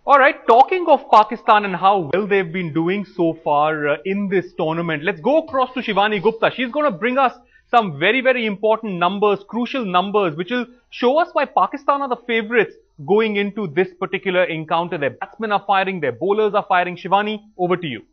All right, talking of Pakistan and how well they've been doing so far in this tournament, let's go across to Shivani Gupta. She's going to bring us some very, very important numbers, crucial numbers, which will show us why Pakistan are the favourites going into this particular encounter. Their batsmen are firing, their bowlers are firing. Shivani, over to you.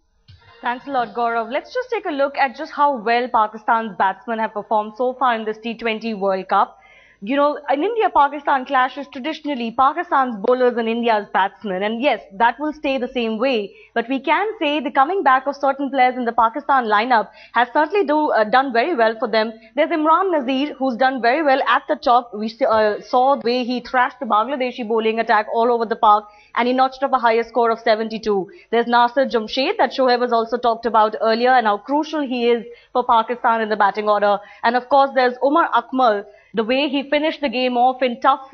Thanks a lot, Gaurav. Let's just take a look at just how well Pakistan's batsmen have performed so far in this T20 World Cup. You know, in India-Pakistan clashes traditionally Pakistan's bowlers and India's batsmen. And yes, that will stay the same way. But we can say the coming back of certain players in the Pakistan lineup has certainly done very well for them. There's Imran Nazir, who's done very well at the top. We saw the way he thrashed the Bangladeshi bowling attack all over the park, and he notched up a higher score of 72. There's Nasir Jamshed, that Shoaib has also talked about earlier, and how crucial he is for Pakistan in the batting order. And of course, there's Umar Akmal. The way he finished the game off in tough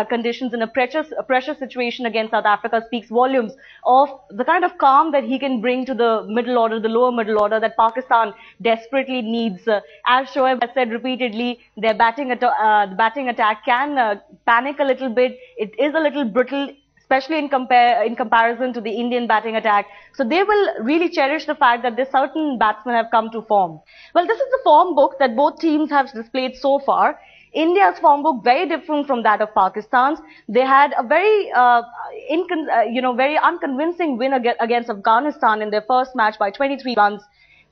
conditions in a pressure situation against South Africa speaks volumes of the kind of calm that he can bring to the middle order, the lower middle order that Pakistan desperately needs. As Shoaib has said repeatedly, their batting attack can panic a little bit. It is a little brittle, especially in comparison to the Indian batting attack. So they will really cherish the fact that this certain batsmen have come to form. Well, this is the form book that both teams have displayed so far. India's form book very different from that of Pakistan's. They had a very, very unconvincing win against Afghanistan in their first match by 23 runs,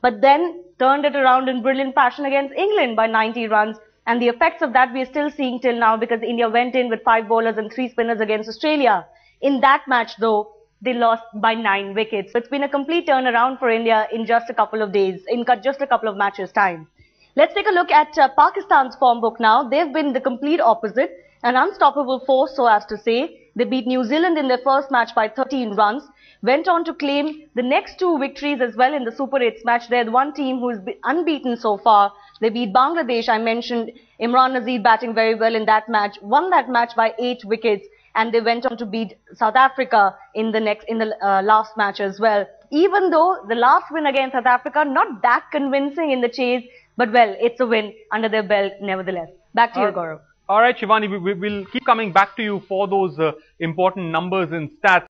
but then turned it around in brilliant fashion against England by 90 runs. And the effects of that we are still seeing till now, because India went in with 5 bowlers and 3 spinners against Australia. In that match, though, they lost by 9 wickets. So it's been a complete turnaround for India in just a couple of days, in just a couple of matches' time. Let's take a look at Pakistan's form book now. They've been the complete opposite, an unstoppable force, so as to say. They beat New Zealand in their first match by 13 runs, went on to claim the next 2 victories as well in the Super 8 match. They're the one team who is unbeaten so far. They beat Bangladesh. I mentioned Imran Nazir batting very well in that match, won that match by 8 wickets, and they went on to beat South Africa in the last match as well. Even though the last win against South Africa, not that convincing in the chase, but well, it's a win under their belt nevertheless. Back to you, Gaurav. All right, Shivani, we will keep coming back to you for those important numbers and stats.